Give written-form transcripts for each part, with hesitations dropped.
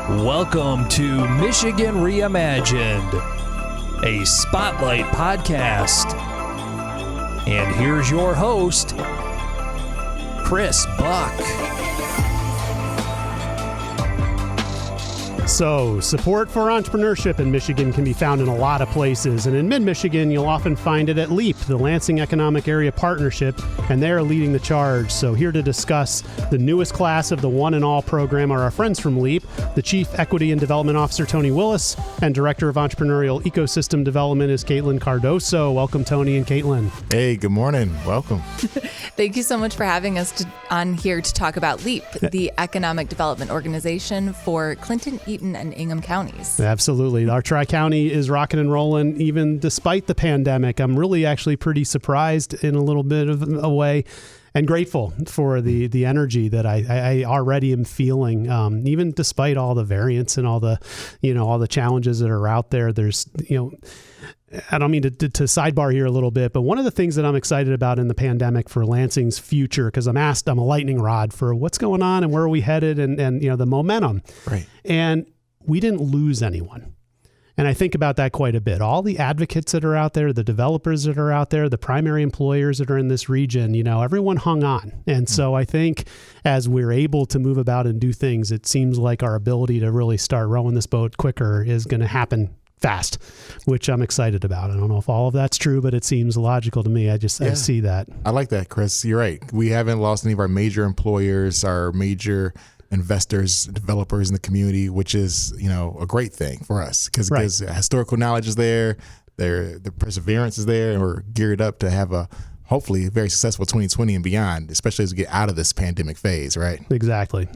Welcome to Michigan Reimagined, a Spotlight podcast. And here's your host, Chris Buck. So, support for entrepreneurship in Michigan can be found in a lot of places, and in mid-Michigan, you'll often find it at LEAP, the Lansing Economic Area Partnership, and they're leading the charge. So here to discuss the newest class of the One and All program are our friends from LEAP, the Chief Equity and Development Officer, Tony Willis, and Director of Entrepreneurial Ecosystem Development is Katlyn Cardoso. Welcome, Tony and Katlyn. Hey, good morning. Welcome. Thank you so much for having us on here to talk about LEAP, the Economic Development Organization for Clinton, Eaton, and Ingham counties. Absolutely. Our Tri-County is rocking and rolling even despite the pandemic. I'm really actually pretty surprised in a little bit of a way and grateful for the energy that I already am feeling, even despite all the variants and all the challenges that are out there. There's, I don't mean to sidebar here a little bit, but one of the things that I'm excited about in the pandemic for Lansing's future, because I'm a lightning rod for what's going on and where are we headed and the momentum. Right. And we didn't lose anyone. And I think about that quite a bit. All the advocates that are out there, the developers that are out there, the primary employers that are in this region, everyone hung on. And so I think as we're able to move about and do things, it seems like our ability to really start rowing this boat quicker is going to happen fast, which I'm excited about. I don't know if all of that's true, but it seems logical to me. I see that. I like that, Chris. You're right. We haven't lost any of our major employers, our major investors, developers in the community, which is, a great thing for us because historical knowledge is there, the perseverance is there, and we're geared up to have a hopefully very successful 2020 and beyond, especially as we get out of this pandemic phase, right? Exactly.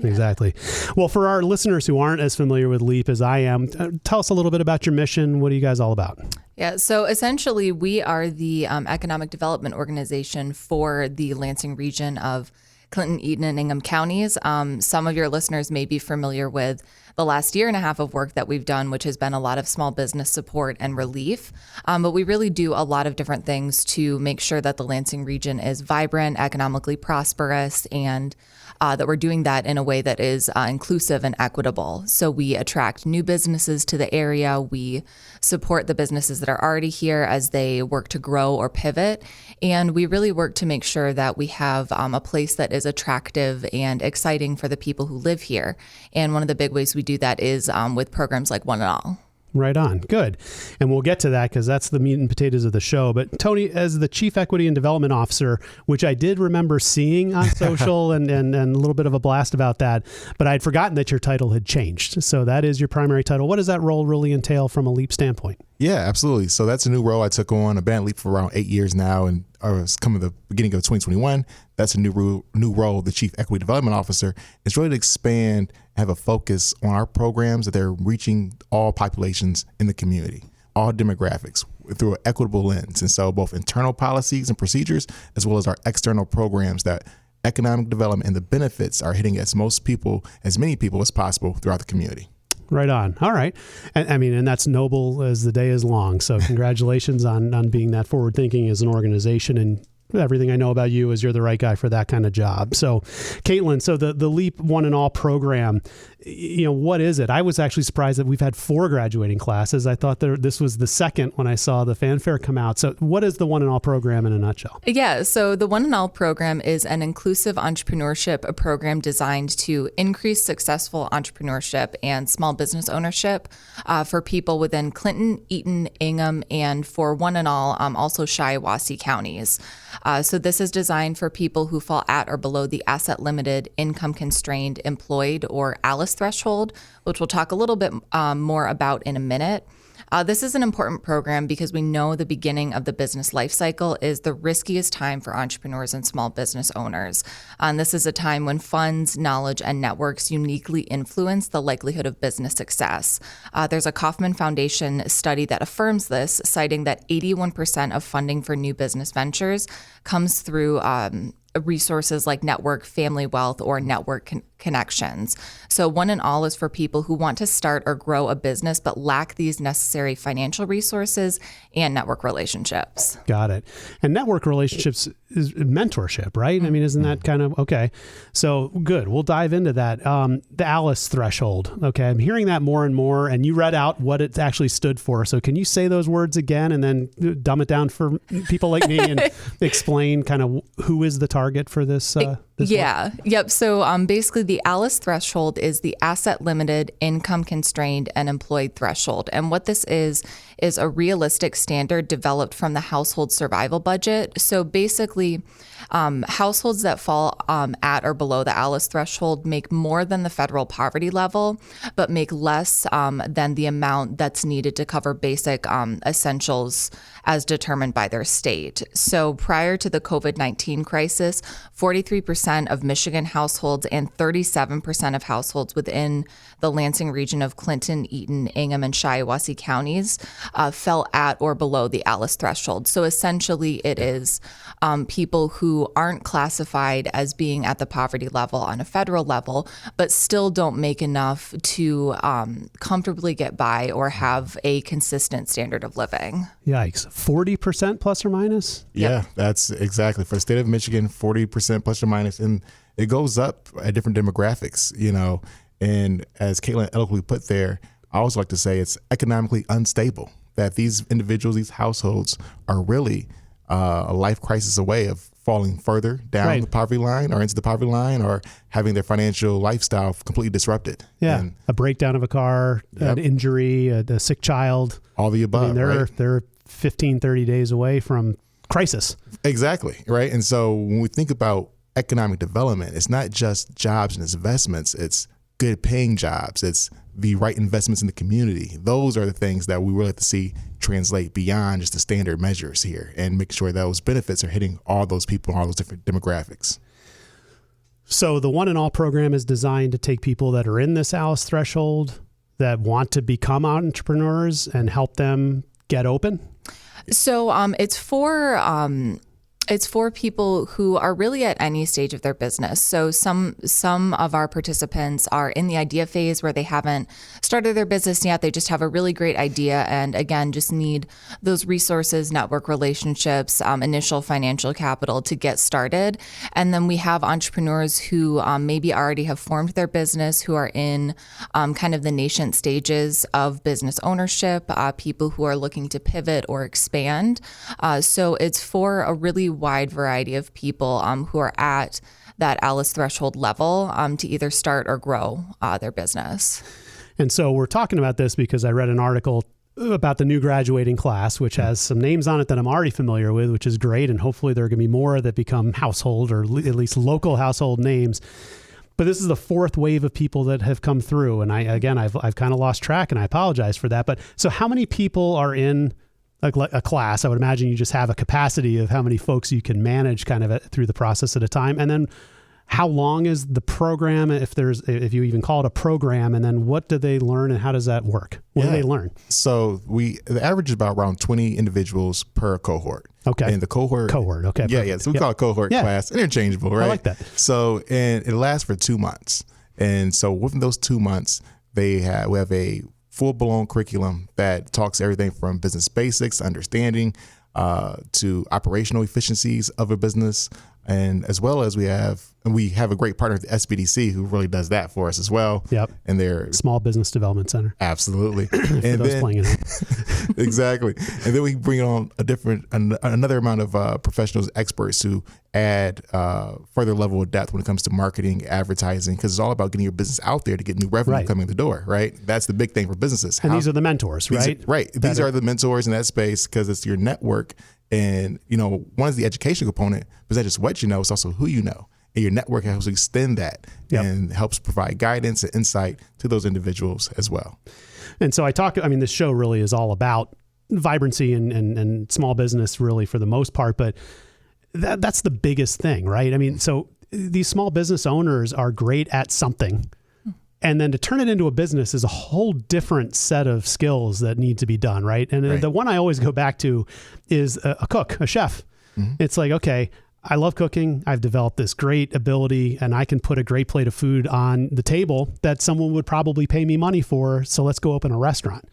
Well, for our listeners who aren't as familiar with LEAP as I am, tell us a little bit about your mission. What are you guys all about? Yeah, so essentially we are the economic development organization for the Lansing region of Clinton, Eaton, and Ingham counties. Some of your listeners may be familiar with the last year and a half of work that we've done, which has been a lot of small business support and relief. But we really do a lot of different things to make sure that the Lansing region is vibrant, economically prosperous, and that we're doing that in a way that is inclusive and equitable. So we attract new businesses to the area. We support the businesses that are already here as they work to grow or pivot. And we really work to make sure that we have a place that is attractive and exciting for the people who live here. And one of the big ways we do that is with programs like One and All. Right on. Good. And we'll get to that because that's the meat and potatoes of the show. But Tony, as the Chief Equity and Development Officer, which I did remember seeing on social and a little bit of a blast about that, but I'd forgotten that your title had changed. So that is your primary title. What does that role really entail from a LEAP standpoint? Yeah, absolutely. So that's a new role I took on. I've been at LEAP for around 8 years now, and I was coming the beginning of 2021. That's a new role, the Chief Equity Development Officer. It's really to expand, have a focus on our programs that they're reaching all populations in the community, all demographics through an equitable lens. And so both internal policies and procedures, as well as our external programs that economic development and the benefits are hitting as many people as possible throughout the community. Right on. All right. And that's noble as the day is long. So congratulations on being that forward thinking as an organization. And everything I know about you is you're the right guy for that kind of job. So Katlyn, so the LEAP One and All program, what is it? I was actually surprised that we've had 4 graduating classes. I thought this was the second when I saw the fanfare come out. So what is the One and All program in a nutshell? Yeah, so the One and All program is an inclusive entrepreneurship program designed to increase successful entrepreneurship and small business ownership for people within Clinton, Eaton, Ingham, and for One and All, also Shiawassee counties. So this is designed for people who fall at or below the asset limited, income constrained, employed, or ALICE threshold, which we'll talk a little bit more about in a minute. This is an important program because we know the beginning of the business life cycle is the riskiest time for entrepreneurs and small business owners. And this is a time when funds, knowledge, and networks uniquely influence the likelihood of business success. There's a Kauffman Foundation study that affirms this, citing that 81% of funding for new business ventures comes through resources like network, family wealth, or network connections. So One and All is for people who want to start or grow a business but lack these necessary financial resources and network relationships. Got it. And network relationships is mentorship, right? I mean, isn't that kind of okay? So good. We'll dive into that. The ALICE threshold. Okay. I'm hearing that more and more, and you read out what it actually stood for. So can you say those words again and then dumb it down for people like me and explain kind of who is the target for this? Yeah. Yep. So basically the ALICE threshold is the asset limited, income constrained, and employed threshold. And what this is a realistic standard developed from the household survival budget. So basically, households that fall at or below the ALICE threshold make more than the federal poverty level, but make less than the amount that's needed to cover basic essentials as determined by their state. So prior to the COVID-19 crisis, 43% of Michigan households and 37% of households within the Lansing region of Clinton, Eaton, Ingham, and Shiawassee counties fell at or below the ALICE threshold. So essentially it is people who aren't classified as being at the poverty level on a federal level, but still don't make enough to comfortably get by or have a consistent standard of living. Yikes. 40% plus or minus? Yeah, that's exactly. For the state of Michigan, 40% plus or minus. And it goes up at different demographics, you know. And as Katlyn eloquently put there, I also like to say it's economically unstable, that these individuals, these households are really a life crisis away of falling further down the poverty line or into the poverty line or having their financial lifestyle completely disrupted. Yeah, and a breakdown of a car, an injury, a sick child. All the above. I mean, they're 15, 30 days away from crisis. Exactly, right? And so when we think about economic development, it's not just jobs and investments, it's good paying jobs, it's the right investments in the community. Those are the things that we really have to see translate beyond just the standard measures here and make sure those benefits are hitting all those people, all those different demographics. So the One and All program is designed to take people that are in this ALICE threshold that want to become entrepreneurs and help them get open? So it's for people who are really at any stage of their business. So some of our participants are in the idea phase where they haven't started their business yet. They just have a really great idea and again, just need those resources, network relationships, initial financial capital to get started. And then we have entrepreneurs who maybe already have formed their business, who are in kind of the nascent stages of business ownership, people who are looking to pivot or expand. So it's for a really wide variety of people who are at that ALICE threshold level to either start or grow their business. And so we're talking about this because I read an article about the new graduating class, which has some names on it that I'm already familiar with, which is great. And hopefully there are going to be more that become household or at least local household names. But this is the fourth wave of people that have come through. And I've kind of lost track and I apologize for that. But so how many people are in a class? I would imagine you just have a capacity of how many folks you can manage kind of through the process at a time. And then how long is the program, if you even call it a program, and then what do they learn and how does that work? What do they learn? So the average is about around 20 individuals per cohort. Okay. And the cohort. Okay. Yeah. So we call it cohort class, interchangeable, right? I like that. So, and it lasts for 2 months. And so within those 2 months, we have a full-blown curriculum that talks everything from business basics, understanding, to operational efficiencies of a business, and as well as we have a great partner at the SBDC who really does that for us as well. Yep. And they're Small Business Development Center. Absolutely. And those playing it. Exactly. And then we bring on another amount of professionals, experts who add further level of depth when it comes to marketing, advertising, because it's all about getting your business out there to get new revenue coming in the door, right? That's the big thing for businesses. And these are the mentors, right? These are the mentors in that space because it's your network. And, one is the education component, but that's just what you know. It's also who you know. And your network helps extend that and helps provide guidance and insight to those individuals as well. And so this show really is all about vibrancy and small business really for the most part, but that's the biggest thing, right? I mean, so these small business owners are great at something. And then to turn it into a business is a whole different set of skills that need to be done, right? And the one I always go back to is a cook, a chef. Mm-hmm. It's like, okay, I love cooking. I've developed this great ability, and I can put a great plate of food on the table that someone would probably pay me money for. So let's go open a restaurant.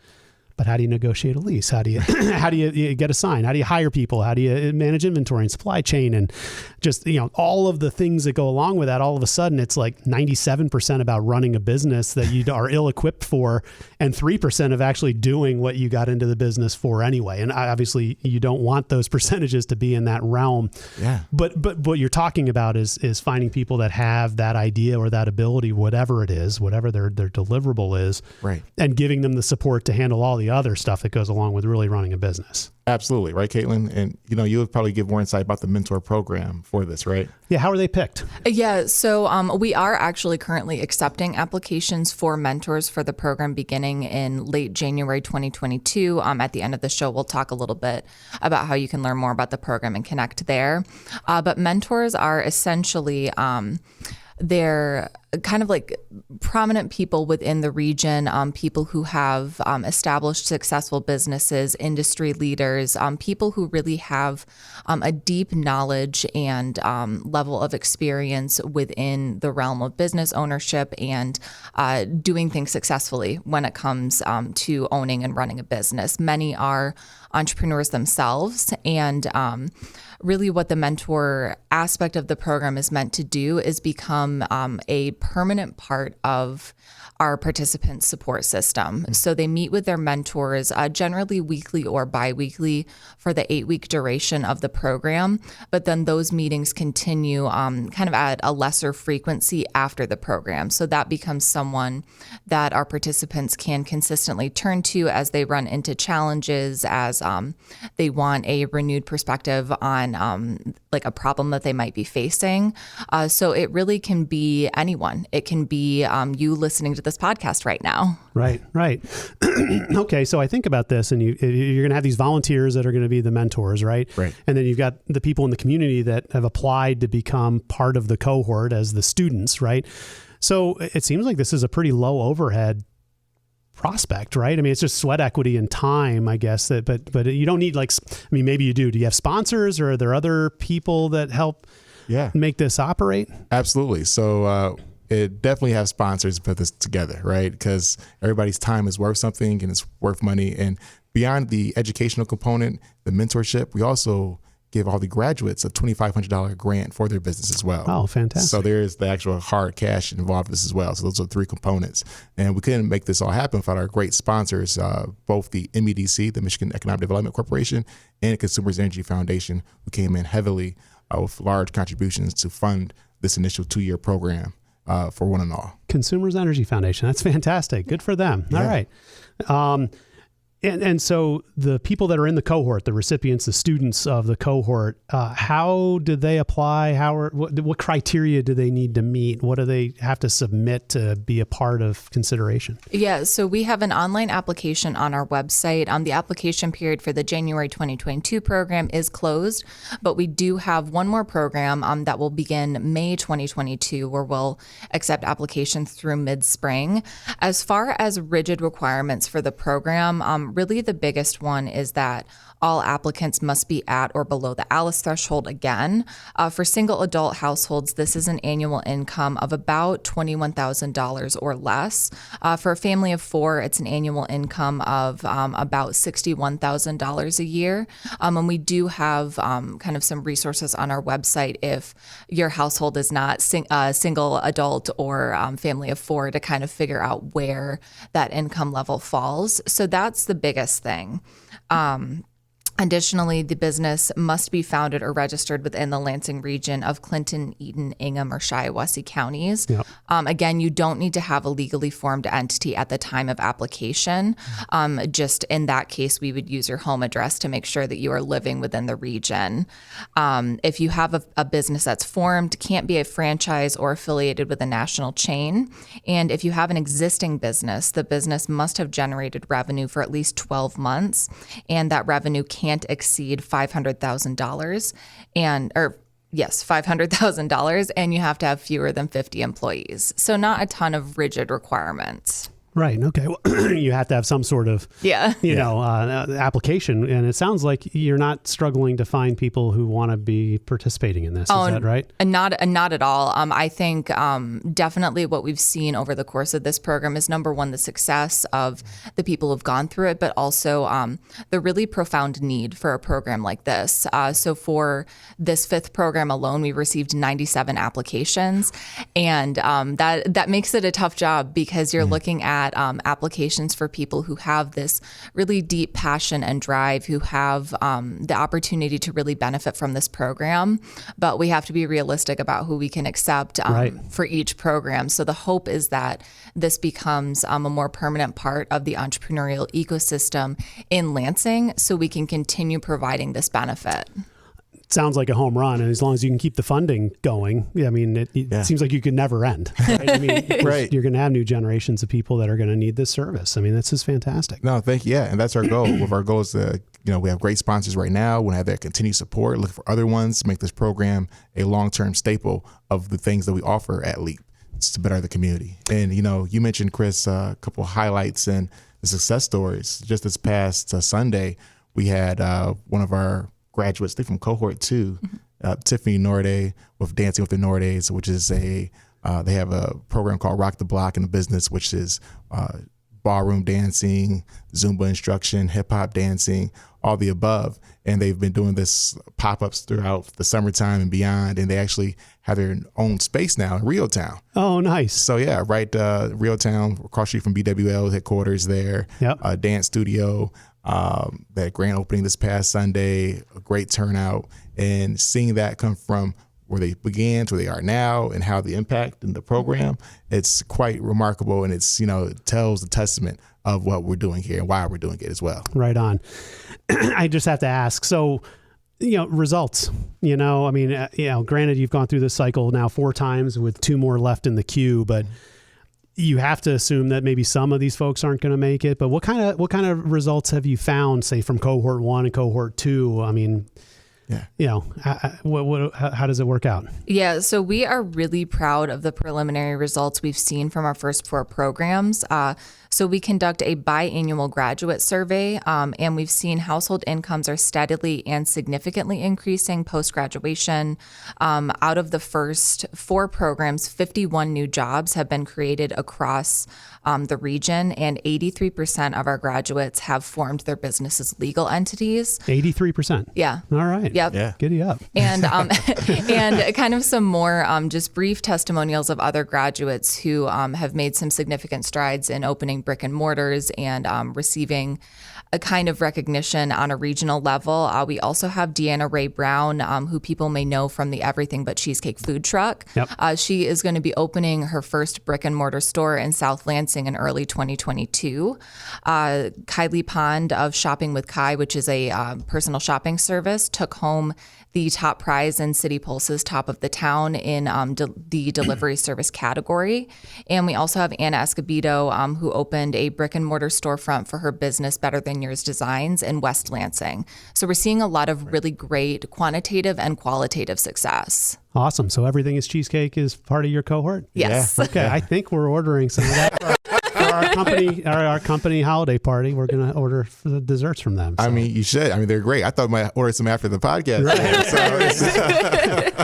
But how do you negotiate a lease? How do you how do you get a sign? How do you hire people? How do you manage inventory and supply chain and just, you know, all of the things that go along with that? All of a sudden, it's like 97% about running a business that you are ill-equipped for, and 3% of actually doing what you got into the business for anyway. And obviously, you don't want those percentages to be in that realm. Yeah. But what you're talking about is finding people that have that idea or that ability, whatever it is, whatever their deliverable is, right, and giving them the support to handle all the other stuff that goes along with really running a business. Absolutely. Right, Katlyn? And, you know, you would probably give more insight about the mentor program for this, right? Yeah. How are they picked? Yeah. So we are actually currently accepting applications for mentors for the program beginning in late January 2022. At the end of the show, we'll talk a little bit about how you can learn more about the program and connect there. But mentors are essentially they're kind of like prominent people within the region, people who have established successful businesses, industry leaders, people who really have a deep knowledge and level of experience within the realm of business ownership and doing things successfully when it comes to owning and running a business. Many are entrepreneurs themselves, and really what the mentor aspect of the program is meant to do is become a permanent part of our participants' support system. So they meet with their mentors generally weekly or biweekly for the 8-week duration of the program. But then those meetings continue kind of at a lesser frequency after the program. So that becomes someone that our participants can consistently turn to as they run into challenges, as they want a renewed perspective on like a problem that they might be facing. So it really can be anyone. It can be you listening to this podcast right now. Right. Okay. So I think about this, and you're going to have these volunteers that are going to be the mentors, right? Right. And then you've got the people in the community that have applied to become part of the cohort as the students, right? So it seems like this is a pretty low overhead prospect, right? I mean, it's just sweat equity and time, I guess. But you don't need maybe you do. Do you have sponsors, or are there other people that help make this operate? Absolutely. So it definitely have sponsors to put this together, right? Because everybody's time is worth something, and it's worth money. And beyond the educational component, the mentorship, we also give all the graduates a $2,500 grant for their business as well. Oh, fantastic. So there is the actual hard cash involved in this as well. So those are 3 components. And we couldn't make this all happen without our great sponsors, both the MEDC, the Michigan Economic Development Corporation, and Consumers Energy Foundation, who came in heavily with large contributions to fund this initial 2-year program for one and all. Consumers Energy Foundation. That's fantastic. Good for them. Yeah. All right. And so the people that are in the cohort, the recipients, the students of the cohort, how do they apply? What criteria do they need to meet? What do they have to submit to be a part of consideration? Yeah, so we have an online application on our website. The application period for the January 2022 program is closed, but we do have one more program that will begin May 2022, where we'll accept applications through mid-spring. As far as rigid requirements for the program, really the biggest one is that all applicants must be at or below the ALICE threshold again. For single adult households, this is an annual income of about $21,000 or less. For a family of 4, it's an annual income of about $61,000 a year. And we do have kind of some resources on our website if your household is not single adult or family of 4, to kind of figure out where that income level falls. So that's the biggest thing. Additionally, the business must be founded or registered within the Lansing region of Clinton, Eaton, Ingham, or Shiawassee counties. Yep. Again, you don't need to have a legally formed entity at the time of application. Just in that case, we would use your home address to make sure that you are living within the region. If you have a business that's formed, can't be a franchise or affiliated with a national chain. And if you have an existing business, the business must have generated revenue for at least 12 months, and that revenue can't exceed $500,000 $500,000, and you have to have fewer than 50 employees. So not a ton of rigid requirements. Right. Okay. Well, you have to have some sort of, application. And it sounds like you're not struggling to find people who want to be participating in this. Is that right? Not at all. I think definitely what we've seen over the course of this program is, number one, the success of the people who've gone through it, but also the really profound need for a program like this. So for this 5th program alone, we received 97 applications. And that makes it a tough job, because you're looking at applications for people who have this really deep passion and drive, who have the opportunity to really benefit from this program. But we have to be realistic about who we can accept for each program. So the hope is that this becomes a more permanent part of the entrepreneurial ecosystem in Lansing, so we can continue providing this benefit. Sounds like a home run, and as long as you can keep the funding going, it seems like you could never end. Right? I mean, right. You're going to have new generations of people that are going to need this service. I mean, this is fantastic. No, thank you. Yeah, and that's our goal. With our goal is to, we have great sponsors right now. We have their continued support. Look for other ones to make this program a long-term staple of the things that we offer at LEAP to better the community. And you mentioned, Chris, a couple of highlights and the success stories. Just this past Sunday, we had one of our graduates, they're from cohort 2, Tiffany Norday with Dancing with the Nordays, which is they have a program called Rock the Block in the Business, which is ballroom dancing, Zumba instruction, hip hop dancing, all the above. And they've been doing this pop-ups throughout the summertime and beyond. And they actually have their own space now in Reeltown. Oh, nice. So yeah, right, Reeltown, across the street from BWL headquarters there, dance studio. That grand opening this past Sunday, a great turnout, and seeing that come from where they began to where they are now and how the impact in the program, it's quite remarkable. And it's, it tells the testament of what we're doing here and why we're doing it as well. Right on. I just have to ask, so, results, granted, you've gone through this cycle now 4 times with 2 more left in the queue, but you have to assume that maybe some of these folks aren't going to make it. But what kind of results have you found, say, from cohort 1 and cohort 2? I mean, how does it work out? Yeah, so we are really proud of the preliminary results we've seen from our first 4 programs. So we conduct a biannual graduate survey, and we've seen household incomes are steadily and significantly increasing post-graduation. Out of the first 4 programs, 51 new jobs have been created across the region, and 83% of our graduates have formed their business as legal entities. 83%? Yeah. All right. Yep. Yeah. Giddy up. And and kind of some more just brief testimonials of other graduates who have made some significant strides in opening brick and mortars and receiving a kind of recognition on a regional level. We also have Deanna Ray Brown, who people may know from the Everything But Cheesecake food truck. Yep. She is going to be opening her first brick and mortar store in South Lansing in early 2022. Kylie Pond of Shopping with Kai, which is a personal shopping service, took home the top prize in City Pulse's Top of the Town in the delivery service category. And we also have Anna Escobedo, who opened a brick and mortar storefront for her business Better Than Yours Designs in West Lansing. So we're seeing a lot of really great quantitative and qualitative success. Awesome. So Everything is Cheesecake is part of your cohort? Yes. Yeah. Okay. I think we're ordering some of that for our company holiday party. We're going to order for the desserts from them. So. I mean, you should. I mean, they're great. I thought I might order some after the podcast. Right.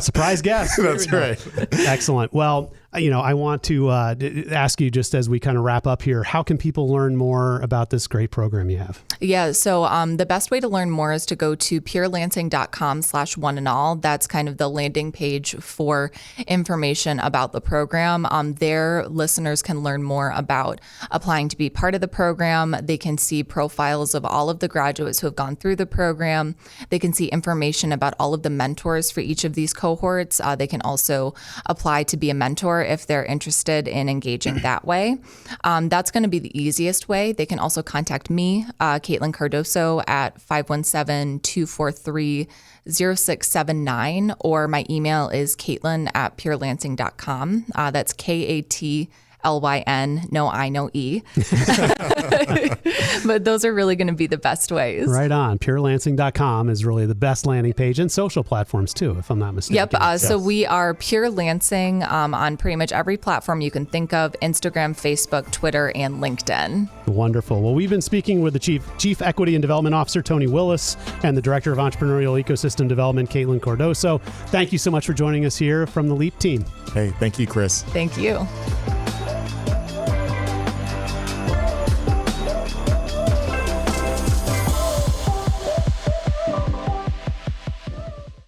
Surprise guest. That's right. Excellent. Well, I want to ask you, just as we kind of wrap up here, how can people learn more about this great program you have? Yeah, so the best way to learn more is to go to purelansing.com/oneandall. That's kind of the landing page for information about the program. There, listeners can learn more about applying to be part of the program. They can see profiles of all of the graduates who have gone through the program. They can see information about all of the mentors for each of these cohorts. They can also apply to be a mentor if they're interested in engaging that way. That's going to be the easiest way. They can also contact me, Katlyn Cardoso, at 517-243-0679, or my email is Katlyn@purelansing.com. That's KATLYN LYN, no I, no E. But those are really going to be the best ways. Right on. PureLansing.com is really the best landing page, and social platforms too, if I'm not mistaken. Yep. So we are Pure Lansing on pretty much every platform you can think of: Instagram, Facebook, Twitter, and LinkedIn. Wonderful. Well, we've been speaking with the Chief Equity and Development Officer, Tony Willis, and the Director of Entrepreneurial Ecosystem Development, Katlyn Cardoso. Thank you so much for joining us here from the LEAP team. Hey, thank you, Chris. Thank you.